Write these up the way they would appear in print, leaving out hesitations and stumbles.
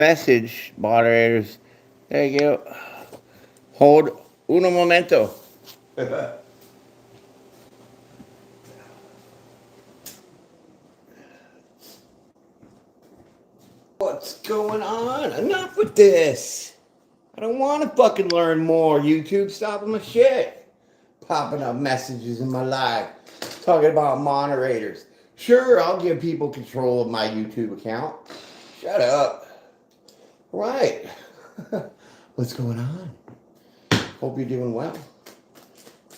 Message, moderators. There you go. Hold uno momento. What's going on? Enough with this. I don't want to fucking learn more. YouTube, stop my shit. Popping up messages in my live talking about moderators. Sure, I'll give people control of my YouTube account. Shut up. Right. What's going on? Hope you're doing well.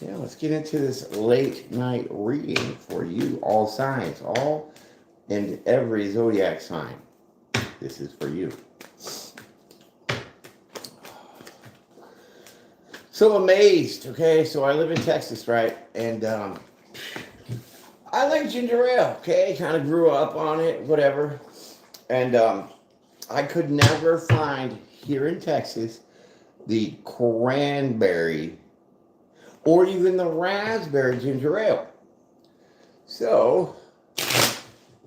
Yeah, let's get into this late night reading for you, all signs, all and every zodiac sign. This is for you. So amazed, okay? So I live in Texas, right? And I like ginger ale, okay? Kind of grew up on it, whatever. And I could never find here in Texas the cranberry or even the raspberry ginger ale. So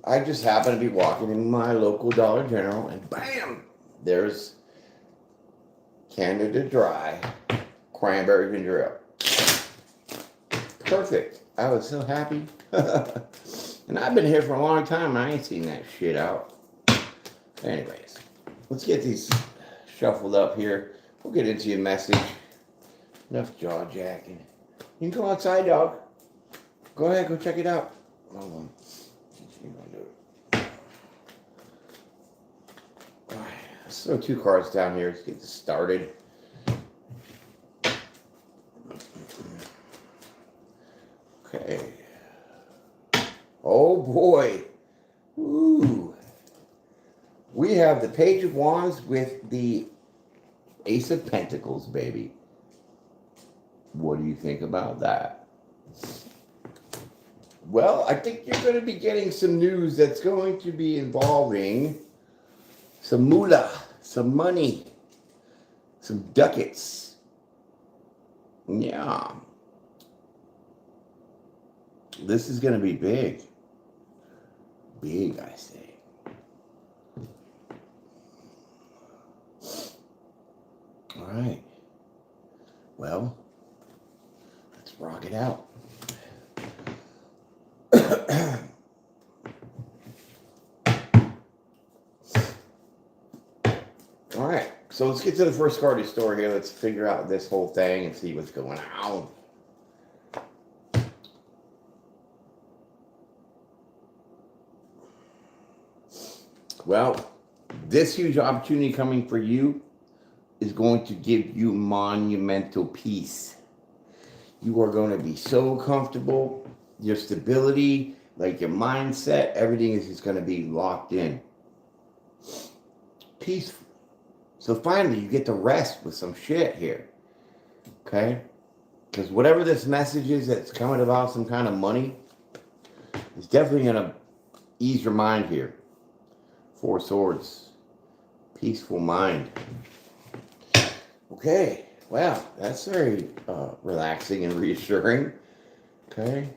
I just happened to be walking in my local Dollar General and bam, there's Canada Dry cranberry ginger ale. Perfect. I was so happy. And I've been here for a long time and I ain't seen that shit out. Anyways, let's get these shuffled up here. We'll get into your message. Enough jaw jacking. You can go outside, dog. Go ahead, go check it out. Hold on. Alright, let's throw 2 cards down here. Let's get this started. Okay. Oh boy. Ooh. We have the Page of Wands with the Ace of Pentacles, baby. What do you think about that? Well, I think you're going to be getting some news that's going to be involving some moolah, some money, some ducats. Yeah. This is going to be big. Big, I say. All right. Well, let's rock it out. All right. So let's get to the first card of the story here. Let's figure out this whole thing and see what's going on. Well, this huge opportunity coming for you is going to give you monumental peace. You are going to be so comfortable. Your stability, like your mindset, everything is just going to be locked in. Peaceful. So finally, you get to rest with some shit here. Okay? Because whatever this message is that's coming about some kind of money, it's definitely going to ease your mind here. 4 swords. Peaceful mind. Okay. Wow. That's very relaxing and reassuring. Okay.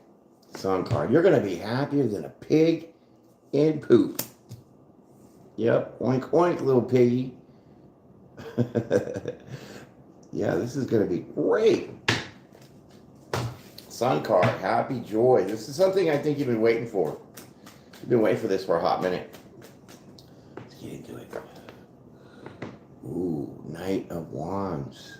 Sun card. You're going to be happier than a pig in poop. Yep. Oink, oink, little piggy. Yeah, this is going to be great. Sun card. Happy joy. This is something I think you've been waiting for. You've been waiting for this for a hot minute. Let's get into it. Ooh, Knight of Wands.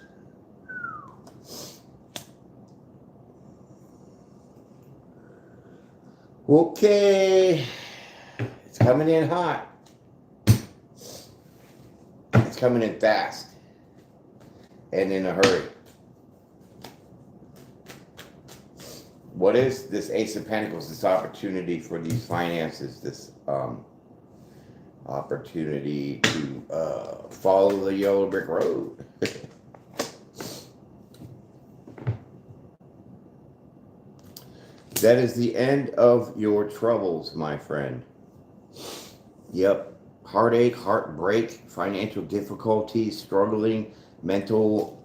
Okay. It's coming in hot. It's coming in fast. And in a hurry. What is this Ace of Pentacles? This opportunity for these finances. This opportunity to follow the yellow brick road. That is the end of your troubles, my friend. Yep. Heartache, heartbreak, financial difficulties, struggling, mental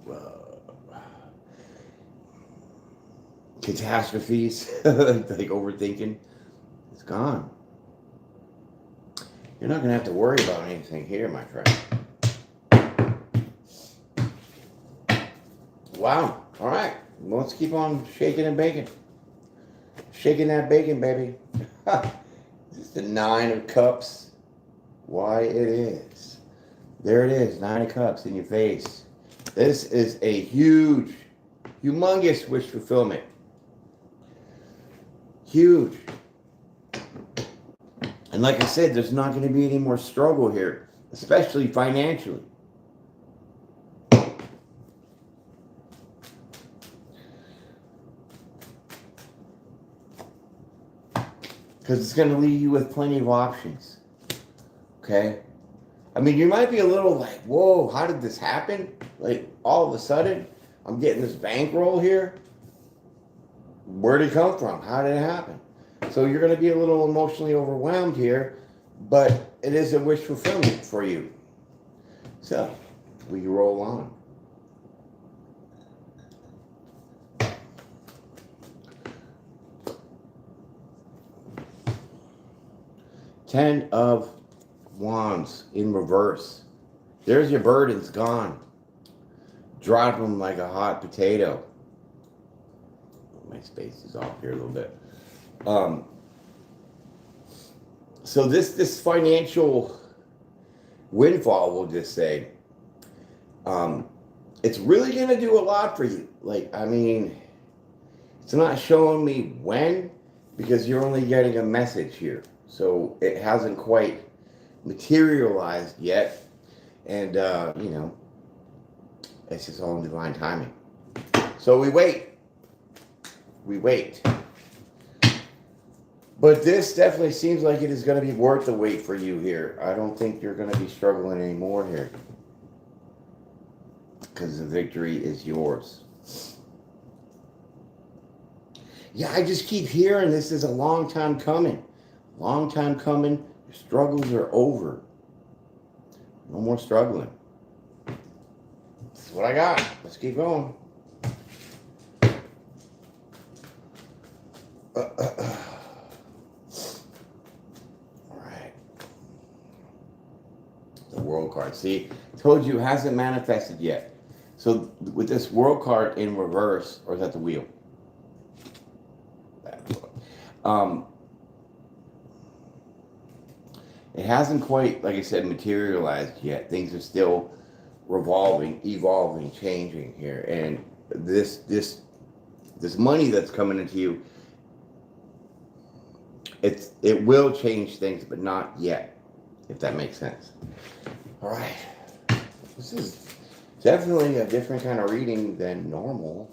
catastrophes, like overthinking. It's gone. You're not going to have to worry about anything here, my friend. Wow. All right. Well, let's keep on shaking and baking. Shaking that bacon, baby. This is the 9 of Cups. Why it is. There it is. 9 of Cups in your face. This is a huge, humongous wish fulfillment. Huge. And like I said, there's not going to be any more struggle here, especially financially. Because it's going to leave you with plenty of options. Okay? I mean, you might be a little like, whoa, how did this happen? Like, all of a sudden, I'm getting this bankroll here. Where did it come from? How did it happen? So you're going to be a little emotionally overwhelmed here, but it is a wish fulfillment for you. So, we roll on. Ten of Wands in reverse. There's your burdens gone. Drop them like a hot potato. My space is off here a little bit. So this financial windfall, we'll just say, it's really going to do a lot for you. Like, I mean, it's not showing me when, because you're only getting a message here. So it hasn't quite materialized yet. And, you know, it's just all in divine timing. So we wait. We wait. But this definitely seems like it is going to be worth the wait for you here. I don't think you're going to be struggling anymore here. Because the victory is yours. Yeah, I just keep hearing this is a long time coming. Long time coming. Your struggles are over. No more struggling. That's what I got. Let's keep going. World card. See, told you it hasn't manifested yet. So with this world card in reverse, or is that the wheel? It hasn't quite, like I said, materialized yet. Things are still revolving, evolving, changing here. And this money that's coming into you, it will change things, but not yet, if that makes sense. All right. This is definitely a different kind of reading than normal.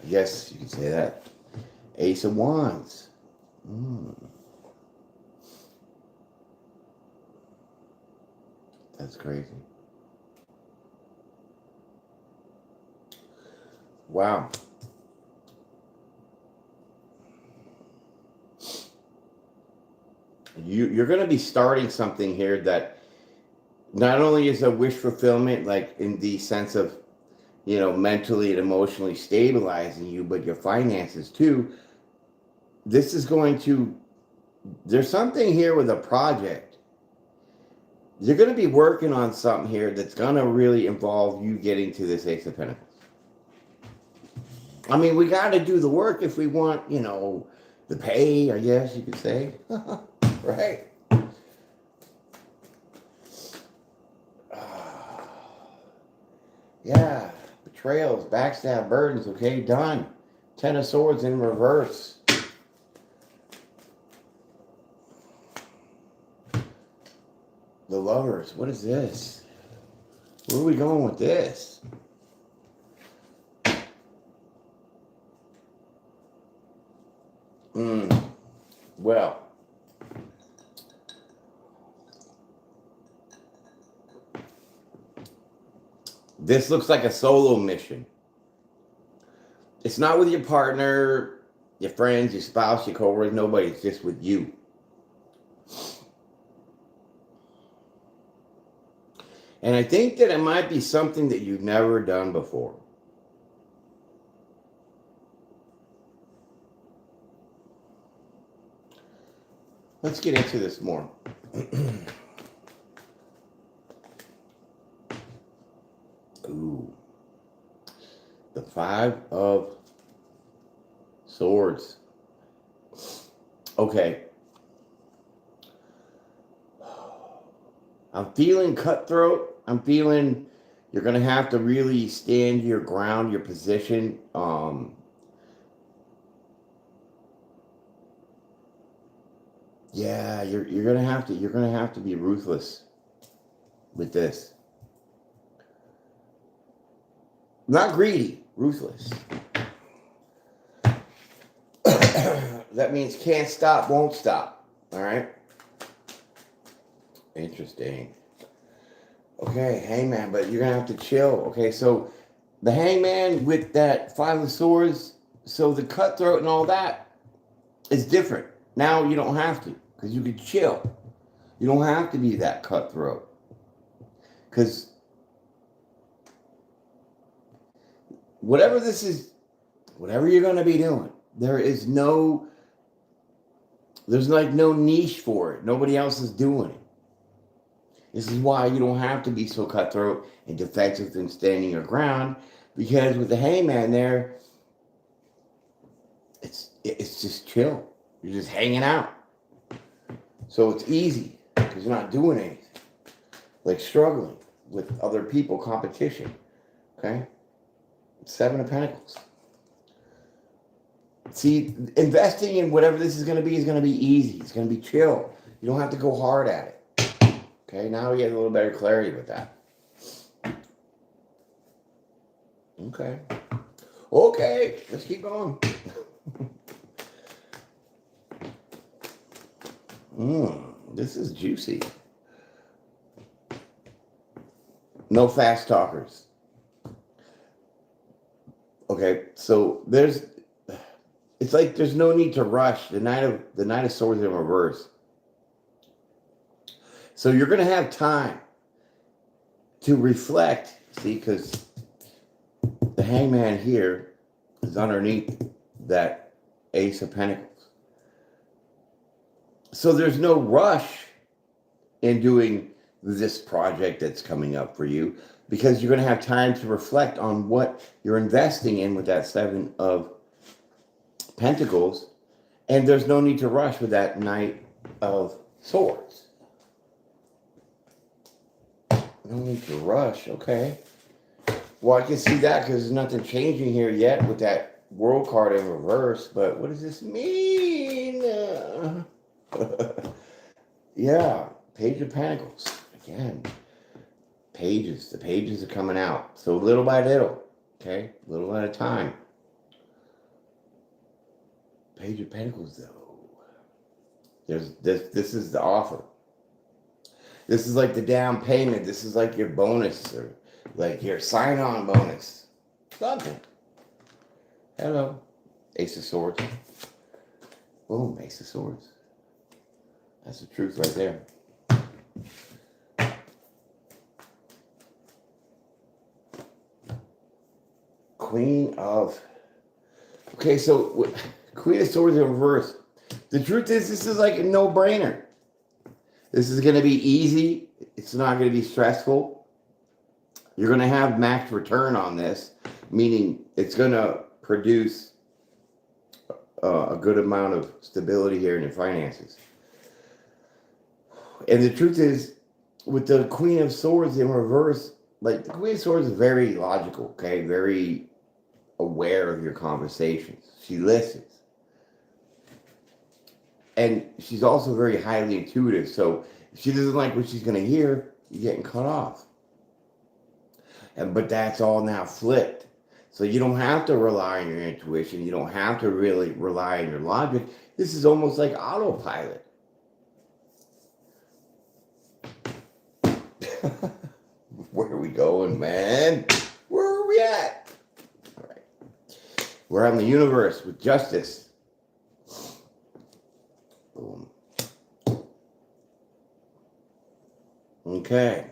I guess you could say that. Ace of Wands. That's crazy. Wow. You're going to be starting something here that not only is a wish fulfillment, like in the sense of, you know, mentally and emotionally stabilizing you, but your finances too. This is going to, there's something here with a project. You're going to be working on something here that's going to really involve you getting to this Ace of Pentacles. I mean, we got to do the work if we want, you know, the pay, I guess you could say. Right? Yeah. Betrayals, backstab, burdens. Okay, done. 10 of Swords in reverse. The Lovers. What is this? Where are we going with this? Well. This looks like a solo mission. It's not with your partner, your friends, your spouse, your coworkers, nobody. It's just with you. And I think that it might be something that you've never done before. Let's get into this more. Ooh. The Five of Swords. Okay. I'm feeling cutthroat. I'm feeling you're going to have to really stand your ground, your position. Yeah, you're going to have to be ruthless with this. Not greedy, ruthless. That means can't stop, won't stop. All right? Interesting. Okay, hangman, but you're going to have to chill. Okay, so the hangman with that Five of Swords, so the cutthroat and all that is different. Now you don't have to, because you can chill. You don't have to be that cutthroat. Because whatever this is, whatever you're going to be doing, there's like no niche for it. Nobody else is doing it. This is why you don't have to be so cutthroat and defensive and standing your ground, because with the hangman there, it's just chill. You're just hanging out. So it's easy because you're not doing anything. Like struggling with other people, competition. Okay? Seven of Pentacles. See, investing in whatever this is going to be easy. It's going to be chill. You don't have to go hard at it. Okay, now we get a little better clarity with that. Okay. Okay, let's keep going. This is juicy. No fast talkers. Okay, so it's like there's no need to rush. The Knight of Swords in reverse. So you're going to have time to reflect, see, because the hangman here is underneath that Ace of Pentacles. So there's no rush in doing this project that's coming up for you, because you're going to have time to reflect on what you're investing in with that Seven of Pentacles, and there's no need to rush with that Knight of Swords. No need to rush, okay. Well, I can see that because there's nothing changing here yet with that World card in reverse, but what does this mean? Yeah, Page of Pentacles. Again, the pages are coming out. So little by little, okay? Little at a time. Page of Pentacles, though. This is the offer. This is like the down payment. This is like your bonus or like your sign-on bonus. Something. Hello. Ace of Swords. Boom, Ace of Swords. That's the truth right there. Queen of... Okay, so Queen of Swords in reverse. The truth is, this is like a no-brainer. This is going to be easy. It's not going to be stressful. You're going to have max return on this, meaning it's going to produce a good amount of stability here in your finances. And the truth is, with the Queen of Swords in reverse, like the Queen of Swords is very logical, okay? Very aware of your conversations. She listens. And she's also very highly intuitive. So if she doesn't like what she's going to hear, you're getting cut off. But that's all now flipped. So you don't have to rely on your intuition. You don't have to really rely on your logic. This is almost like autopilot. Where are we going, man? Where are we at? All right. We're on the universe with justice. Boom. Okay.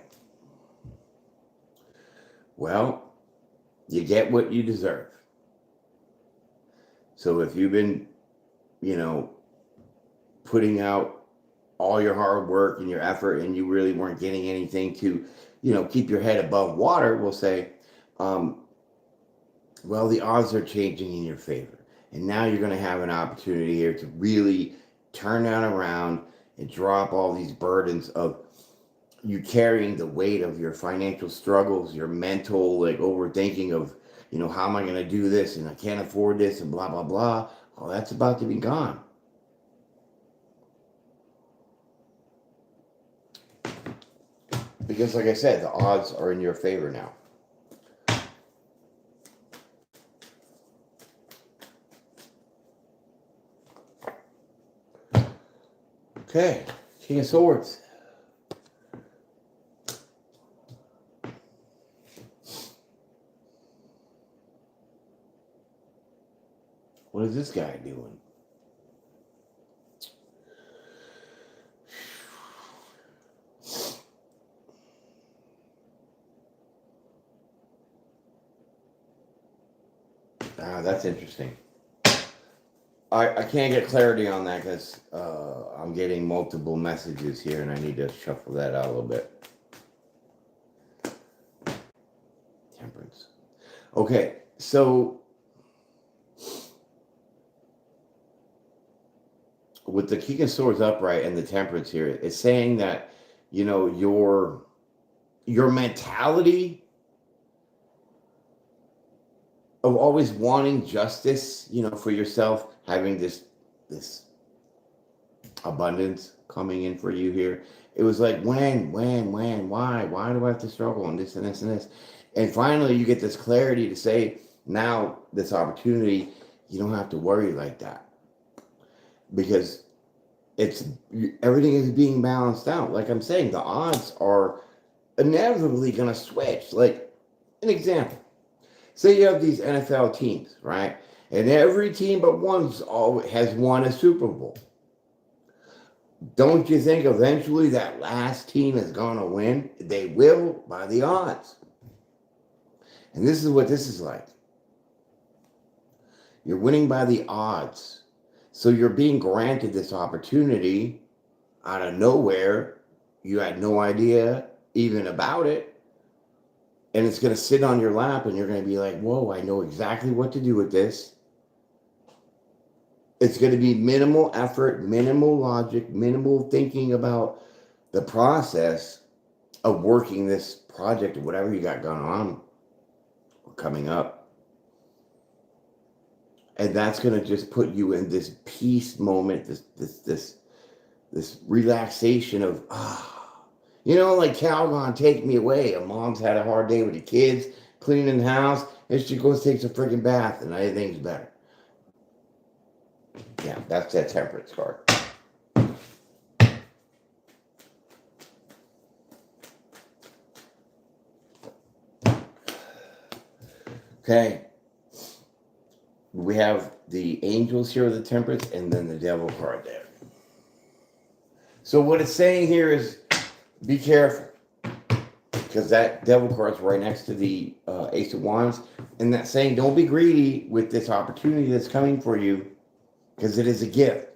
Well, you get what you deserve. So if you've been, putting out all your hard work and your effort, and you really weren't getting anything to, keep your head above water, will say, um, well, the odds are changing in your favor. And now you're going to have an opportunity here to really turn that around and drop all these burdens of you carrying the weight of your financial struggles, your mental, like, overthinking of, how am I going to do this, and I can't afford this, and blah, blah, blah. Well, that's about to be gone. Because, like I said, the odds are in your favor now. Okay, King of Swords. What is this guy doing? Ah, that's interesting. I can't get clarity on that because I'm getting multiple messages here and I need to shuffle that out a little bit. Temperance. Okay, so with the King of Swords upright and the Temperance here, it's saying that, your mentality of always wanting justice, for yourself, having this abundance coming in for you here. It was like, when, why do I have to struggle on this and this and this? And finally, you get this clarity to say, now this opportunity, you don't have to worry like that because everything is being balanced out. Like I'm saying, the odds are inevitably going to switch. Like an example. Say you have these NFL teams, right? And every team but one has won a Super Bowl. Don't you think eventually that last team is going to win? They will by the odds. And this is what this is like. You're winning by the odds. So you're being granted this opportunity out of nowhere. You had no idea even about it. And it's going to sit on your lap and you're going to be like, whoa, I know exactly what to do with this. It's going to be minimal effort, minimal logic, minimal thinking about the process of working this project or whatever you got going on or coming up. And that's going to just put you in this peace moment, this relaxation of, like Calgon, take me away. A mom's had a hard day with the kids, cleaning the house, and she goes takes a freaking bath, and everything's better. Yeah, that's that Temperance card. Okay. We have the angels here with the Temperance, and then the Devil card there. So what it's saying here is, be careful. Because that Devil card's right next to the Ace of Wands. And that's saying don't be greedy with this opportunity that's coming for you. Because it is a gift.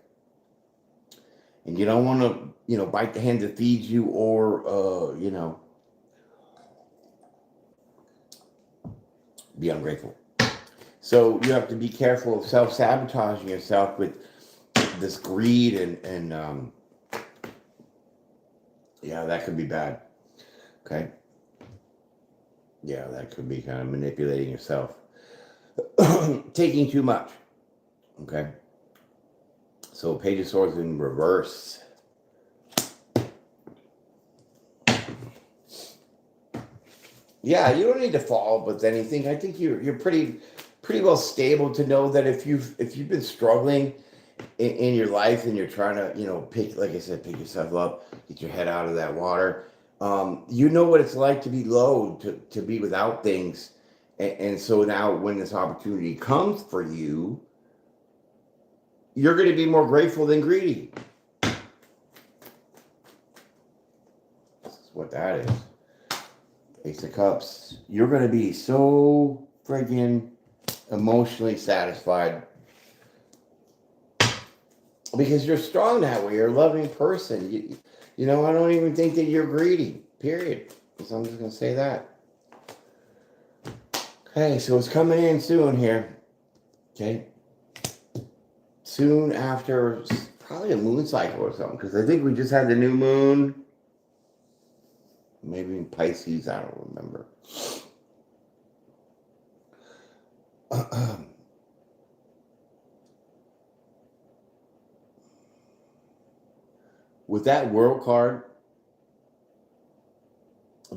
And you don't want to, bite the hand that feeds you or, be ungrateful. So you have to be careful of self-sabotaging yourself with this greed and yeah, that could be bad. Okay. Yeah, that could be kind of manipulating yourself. Taking too much. Okay. So Page of Swords in reverse. Yeah, you don't need to follow up with anything. I think you're pretty well stable to know that if you've been struggling in your life and you're trying to pick, like I said, pick yourself up, get your head out of that water. You know what it's like to be low, to be without things, and so now when this opportunity comes for you, you're going to be more grateful than greedy. This is what that is. Ace of Cups. You're going to be so friggin' emotionally satisfied. because you're strong that way. You're a loving person. You know, I don't even think that you're greedy, period. So I'm just going to say that. Okay, so it's coming in soon here. Okay. Soon after, probably a moon cycle or something, because I think we just had the new moon. Maybe in Pisces, I don't remember. With that world card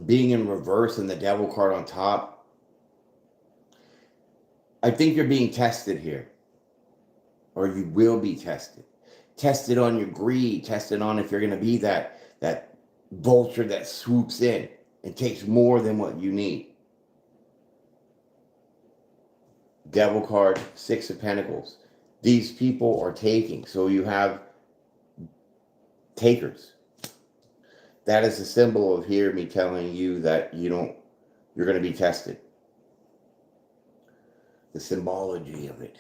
being in reverse and the devil card on top, I think you're being tested here. Or you will be tested. Tested on your greed, tested on if you're going to be that vulture that swoops in and takes more than what you need. Devil card, 6 of Pentacles. These people are taking. So you have takers. That is a symbol of here me telling you that you're going to be tested. The symbology of it.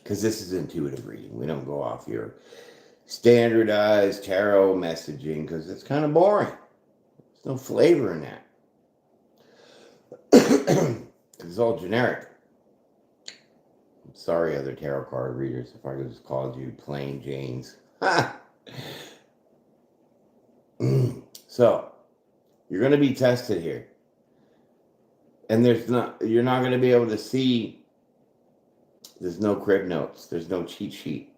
Because this is intuitive reading. We don't go off your standardized tarot messaging because it's kind of boring. There's no flavor in that. It's all generic. I'm sorry, other tarot card readers, if I could just called you plain Janes. So, you're going to be tested here. And you're not going to be able to see, there's no crib notes, there's no cheat sheet.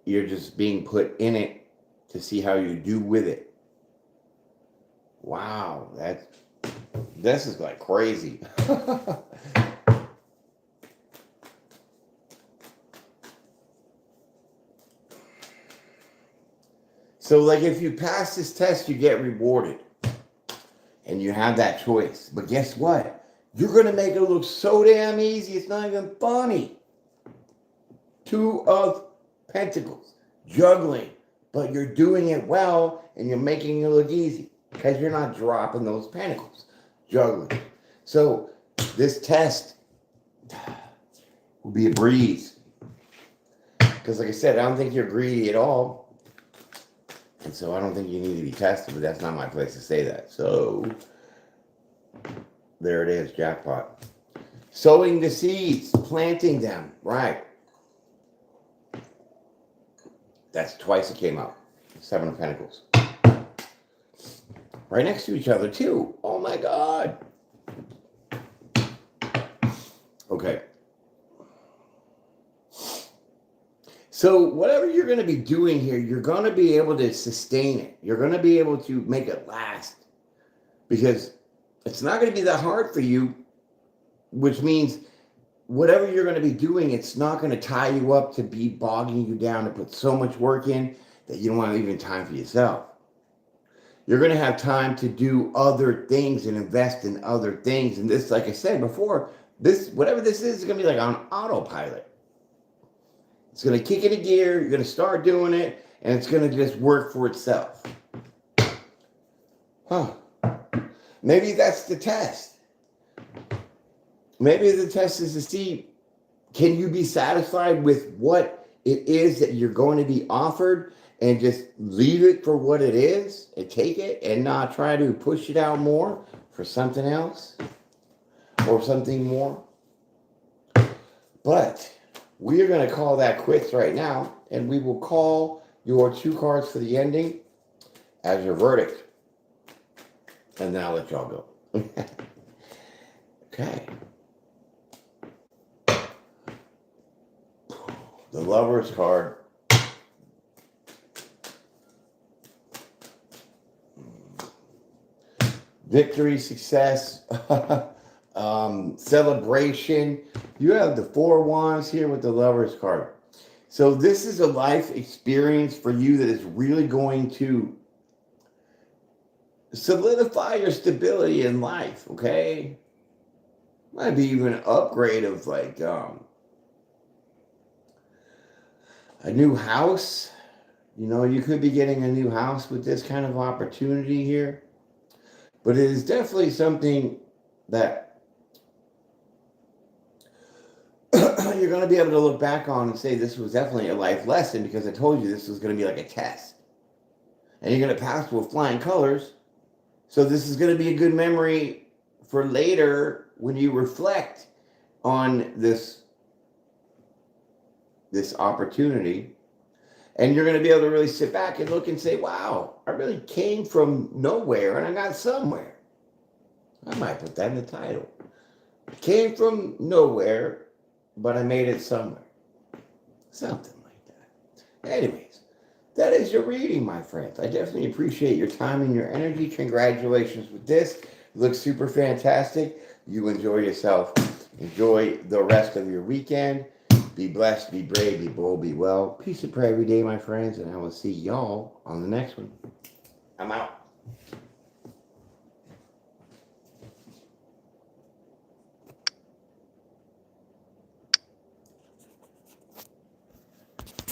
You're just being put in it to see how you do with it. Wow, this is like crazy. So like if you pass this test, you get rewarded. And you have that choice. But guess what? You're going to make it look so damn easy, it's not even funny. 2 of Pentacles. Juggling. But you're doing it well, and you're making it look easy. Because you're not dropping those pentacles. Juggling. So, this test will be a breeze. Because like I said, I don't think you're greedy at all. And so I don't think you need to be tested, but that's not my place to say that. So, there it is, jackpot. Sowing the seeds, planting them, right. That's twice it came out. 7 of Pentacles. Right next to each other, too. Oh, my God. Okay. So whatever you're going to be doing here, you're going to be able to sustain it. You're going to be able to make it last. Because it's not going to be that hard for you, which means whatever you're going to be doing, it's not going to tie you up to be bogging you down to put so much work in that you don't have even time for yourself. You're going to have time to do other things and invest in other things. And this, like I said before, whatever this is going to be like on autopilot. It's going to kick into gear, you're going to start doing it, and it's going to just work for itself. Huh. Maybe that's the test. Maybe the test is to see, can you be satisfied with what it is that you're going to be offered and just leave it for what it is and take it and not try to push it out more for something else or something more? But we are going to call that quits right now, and we will call your 2 cards for the ending as your verdict. And then I'll let y'all go. Okay. The Lover's card. Victory, success, celebration. You have the 4 Wands here with the Lover's card. So this is a life experience for you that is really going to solidify your stability in life, okay? Might be even an upgrade of like a new house. You know, you could be getting a new house with this kind of opportunity here. But it is definitely something that you're going to be able to look back on and say this was definitely a life lesson because I told you this was going to be like a test. And you're going to pass with flying colors. So this is going to be a good memory for later when you reflect on this opportunity. And you're going to be able to really sit back and look and say, wow, I really came from nowhere and I got somewhere. I might put that in the title. Came from nowhere, but I made it somewhere. Something like that. Anyways, that is your reading, my friends. I definitely appreciate your time and your energy. Congratulations with this. It looks super fantastic. You enjoy yourself. Enjoy the rest of your weekend. Be blessed, be brave, be bold, be well. Peace and prayer every day, my friends, and I will see y'all on the next one. I'm out.